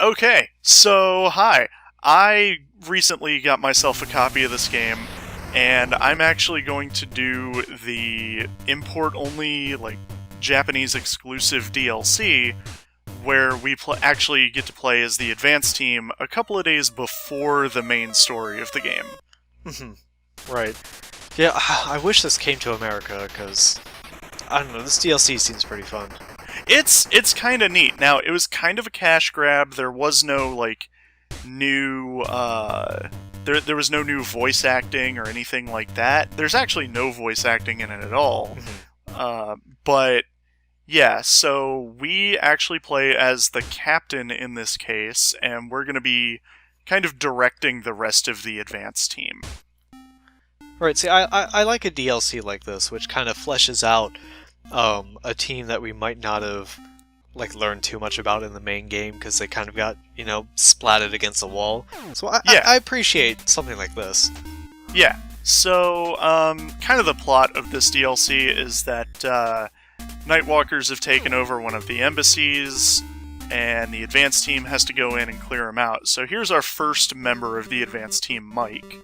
Okay, so hi. I recently got myself a copy of this game, and I'm actually going to do the import-only, Japanese exclusive DLC, where we actually get to play as the advanced team a couple of days before the main story of the game. Mhm. Right. Yeah, I wish this came to America, because, I don't know, this DLC seems pretty fun. It's kind of neat. Now, it was kind of a cash grab. There was no, new, there was no new voice acting or anything like that. There's actually no voice acting in it at all. But, yeah, so we actually play as the captain in this case, and we're going to be kind of directing the rest of the advanced team. Right, see, I like a DLC like this, which kind of fleshes out a team that we might not have learned too much about in the main game because they kind of got splatted against a wall. So I appreciate something like this. Yeah. So kind of the plot of this DLC is that Nightwalkers have taken over one of the embassies, and the advanced team has to go in and clear them out. So here's our first member of the advanced team, Mike.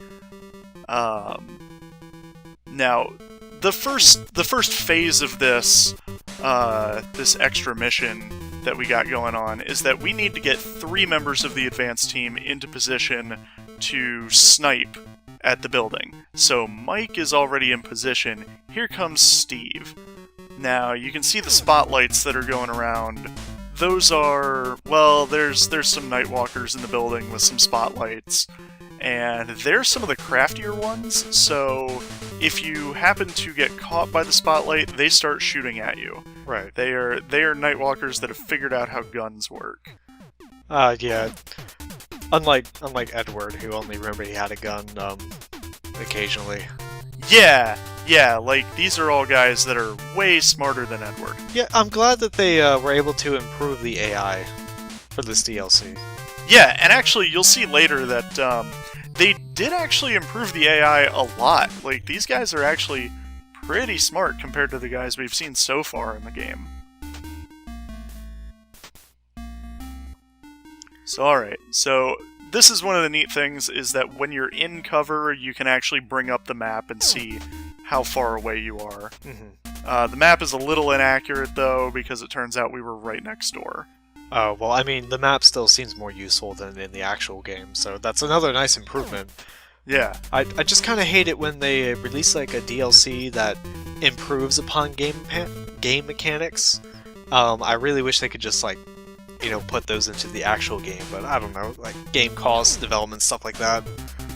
Now, the first phase of this extra mission that we got going on is that we need to get 3 members of the advanced team into position to snipe at the building. So Mike is already in position. Here comes Steve. Now, you can see the spotlights that are going around. Those are, well, there's some Nightwalkers in the building with some spotlights. And they're some of the craftier ones, so if you happen to get caught by the spotlight, they start shooting at you. Right. They are Nightwalkers that have figured out how guns work. Yeah. Unlike Edward, who only remembered he had a gun, occasionally. Yeah, these are all guys that are way smarter than Edward. Yeah, I'm glad that they were able to improve the AI for this DLC. Yeah, and actually, you'll see later that they did actually improve the AI a lot. These guys are actually pretty smart compared to the guys we've seen so far in the game. So, alright, so this is one of the neat things, is that when you're in cover, you can actually bring up the map and see how far away you are. The map is a little inaccurate, though, because it turns out we were right next door. Oh, well, I mean, the map still seems more useful than in the actual game, so that's another nice improvement. Yeah. I just kind of hate it when they release, a DLC that improves upon game mechanics. I really wish they could just, put those into the actual game, but I don't know, game costs, development, stuff like that.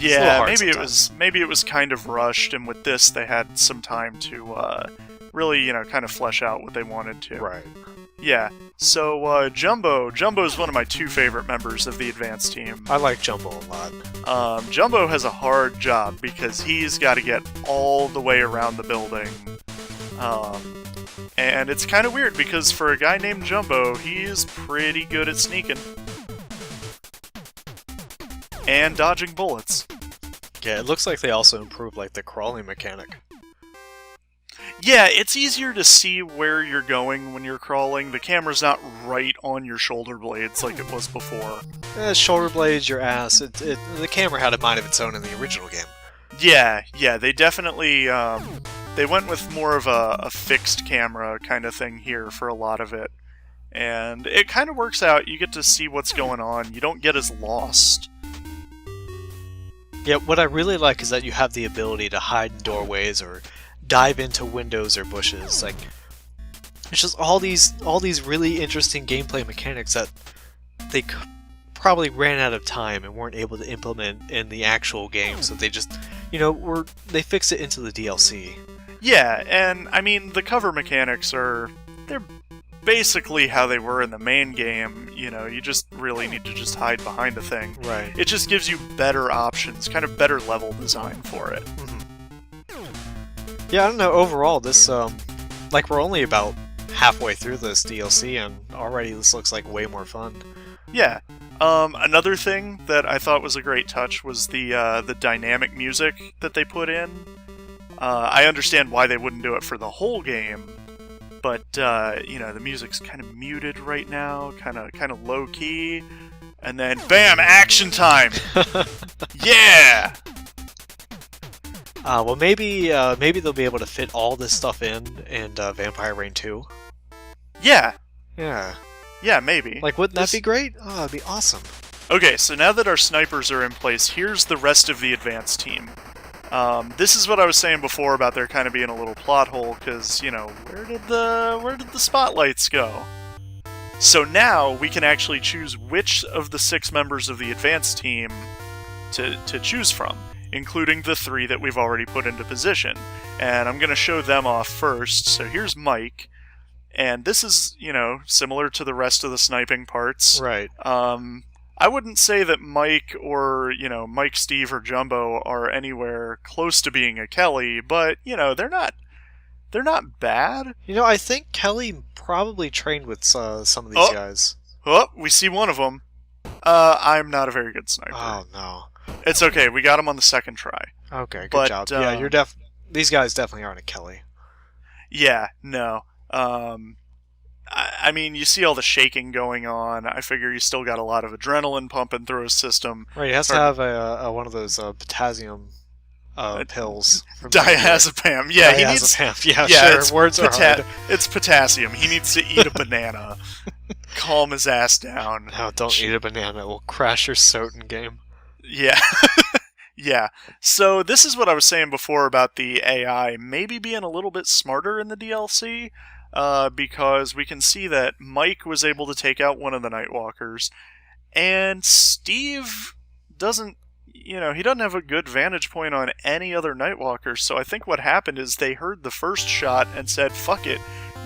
Yeah, maybe it was kind of rushed, and with this they had some time to really, kind of flesh out what they wanted to. Right. Yeah, so Jumbo's one of my 2 favorite members of the advanced team. I like Jumbo a lot. Jumbo has a hard job because he's got to get all the way around the building. And it's kind of weird because for a guy named Jumbo, he's pretty good at sneaking. And dodging bullets. Yeah, it looks like they also improved, the crawling mechanic. Yeah, it's easier to see where you're going when you're crawling. The camera's not right on your shoulder blades like it was before. Shoulder blades, your ass. The camera had a mind of its own in the original game. Yeah, they definitely, they went with more of a fixed camera kind of thing here for a lot of it. And it kind of works out. You get to see what's going on. You don't get as lost. Yeah, what I really like is that you have the ability to hide in doorways or dive into windows or bushes. It's just all these really interesting gameplay mechanics that they probably ran out of time and weren't able to implement in the actual game, so they just, they fix it into the DLC. Yeah, and I mean, the cover mechanics they're basically how they were in the main game. You just really need to just hide behind a thing. Right. It just gives you better options, kind of better level design for it. Yeah, I don't know, overall, this, we're only about halfway through this DLC, and already this looks like way more fun. Yeah. Another thing that I thought was a great touch was the dynamic music that they put in. I understand why they wouldn't do it for the whole game, but, the music's kind of muted right now, kind of low-key. And then, bam, action time! Yeah! Well, maybe they'll be able to fit all this stuff in Vampire Reign 2. Yeah. Yeah. Yeah, maybe. Like, wouldn't that be great? Oh, that'd be awesome. Okay, so now that our snipers are in place, here's the rest of the advanced team. This is what I was saying before about there kind of being a little plot hole, because, you know, where did the spotlights go? So now we can actually choose which of the 6 members of the advanced team to choose from, including the 3 that we've already put into position. And I'm going to show them off first. So here's Mike, and this is, you know, similar to the rest of the sniping parts. Right. I wouldn't say that Mike or, you know, Mike, Steve, or Jumbo are anywhere close to being a Kelly, but, you know, they're not bad. You know, I think Kelly probably trained with some of these guys. Oh, we see one of them. I'm not a very good sniper. Oh, no. It's okay, we got him on the second try. Okay, good job. Yeah, these guys definitely aren't a Kelly. Yeah, no. I mean, you see all the shaking going on. I figure you still got a lot of adrenaline pumping through his system. Right, he has to have one of those potassium pills. Diazepam. Yeah, he needs. Yeah, sure. Words are hard. It's potassium. He needs to eat a banana. Calm his ass down. No, don't eat a banana. It will crash your Soten game. Yeah. Yeah. So this is what I was saying before about the AI maybe being a little bit smarter in the DLC, because we can see that Mike was able to take out one of the Nightwalkers, and Steve doesn't, you know, he doesn't have a good vantage point on any other Nightwalkers, so I think what happened is they heard the first shot and said, fuck it,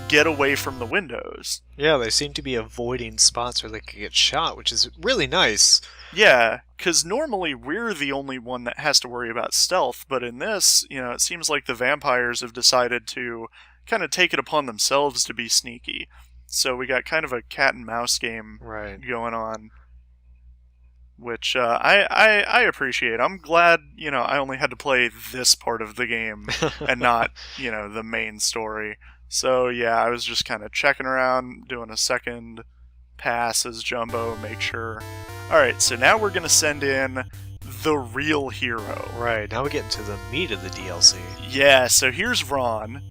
get away from the windows. Yeah, they seem to be avoiding spots where they could get shot, which is really nice. Yeah, because normally we're the only one that has to worry about stealth, but in this, you know, it seems like the vampires have decided to kind of take it upon themselves to be sneaky. So we got kind of a cat and mouse game going on, which I appreciate. I'm glad, you know, I only had to play this part of the game and not, you know, the main story. So yeah, I was just kind of checking around, doing a second pass as Jumbo, make sure. Alright, so now we're going to send in the real hero. Right, now we get into the meat of the DLC. Yeah, so here's Ron.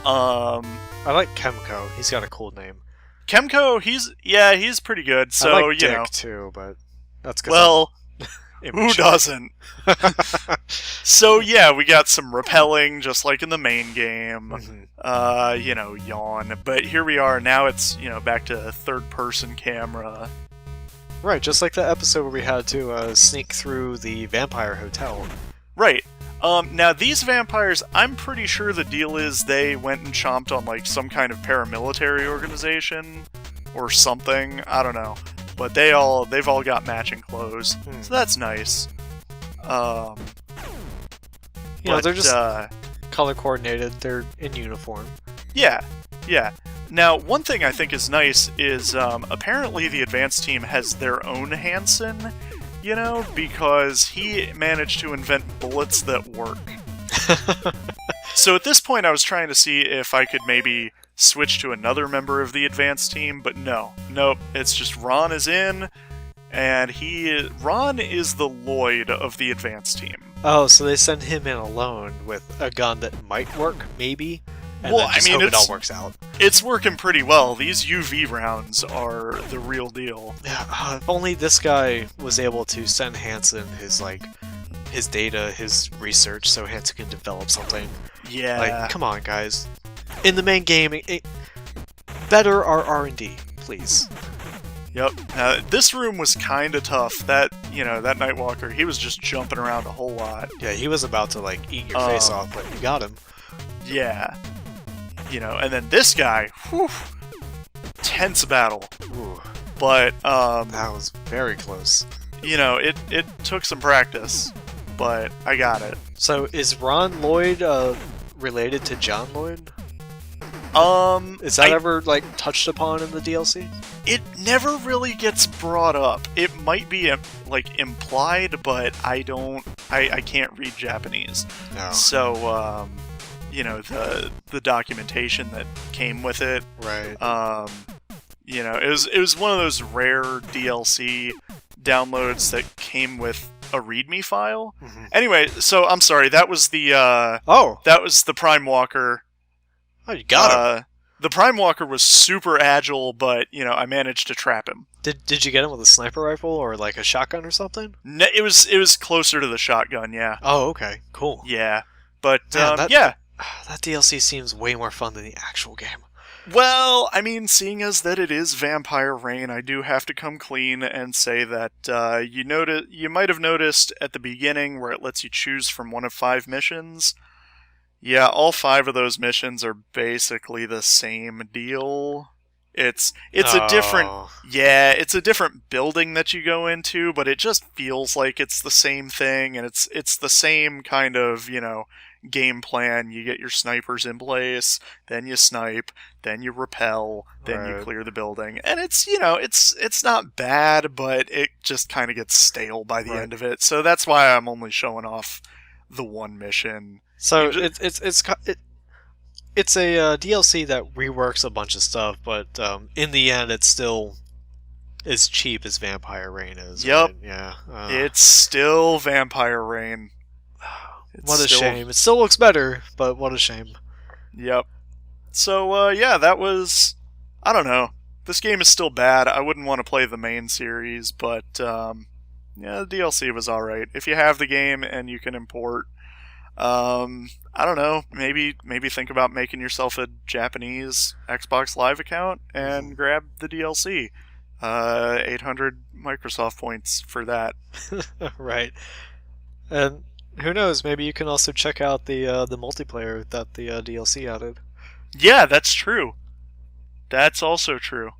I like Chemco. He's got a cool name. Chemco, he's pretty good. So, I like you Dick know, too, but that's good. Well, who doesn't? So yeah, we got some rappelling, just like in the main game. Mm-hmm. You know, yawn. But here we are. Now it's, you know, back to third-person camera. Right, just like the episode where we had to sneak through the vampire hotel. Right. Now these vampires, I'm pretty sure the deal is they went and chomped on like some kind of paramilitary organization or something. I don't know. But they've all got matching clothes, so that's nice. You know, they're just color coordinated. They're in uniform. Yeah, yeah. Now, one thing I think is nice is apparently the advanced team has their own Hansen, you know, because he managed to invent bullets that work. So at this point, I was trying to see if I could maybe switch to another member of the advanced team, but nope, it's just Ron is in, and Ron is the Lloyd of the advanced team. Oh, so they send him in alone with a gun that might work, maybe? And well, then just hope it all works out. It's working pretty well. These UV rounds are the real deal. Yeah, if only this guy was able to send Hansen his data, his research, so Hansen can develop something. Yeah. Like, come on, guys. In the main game, better our R&D, please. Yep. This room was kind of tough. That Nightwalker, he was just jumping around a whole lot. Yeah, he was about to, like, eat your face off, but you got him. Yeah. You know, and then this guy, whew, tense battle. Ooh. But, that was very close. You know, it took some practice, but I got it. So, is Ron Lloyd, related to John Lloyd? Is that ever, like, touched upon in the DLC? It never really gets brought up. It might be, like, implied, but I can't read Japanese. No. So, you know, the documentation that came with it. Right. You know, it was one of those rare DLC downloads that came with a README file. Mm-hmm. Anyway, so I'm sorry. That was the that was the Prime Walker. Oh, you got him. The Prime Walker was super agile, but I managed to trap him. Did you get him with a sniper rifle or like a shotgun or something? No, it was closer to the shotgun. Yeah. Oh, okay, cool. Yeah, but Man, yeah. That DLC seems way more fun than the actual game. Well, I mean, seeing as that it is Vampire Rain, I do have to come clean and say that you might have noticed at the beginning where it lets you choose from one of 5 missions. Yeah, all 5 of those missions are basically the same deal. It's a different building that you go into, but it just feels like it's the same thing, and it's the same kind of, game plan. You get your snipers in place, then you snipe, then you rappel, then you clear the building. And it's not bad, but it just kind of gets stale by the end of it. So that's why I'm only showing off the one mission. So it's a DLC that reworks a bunch of stuff, but in the end, it's still as cheap as Vampire Rain is. Yep. Right? Yeah. It's still Vampire Rain. What a shame. It still looks better, but what a shame. Yep. So, yeah, that was... I don't know. This game is still bad. I wouldn't want to play the main series, but, yeah, the DLC was alright. If you have the game and you can import, I don't know, maybe think about making yourself a Japanese Xbox Live account and grab the DLC. 800 Microsoft points for that. Right. And who knows, maybe you can also check out the multiplayer that the DLC added. Yeah, that's true. That's also true.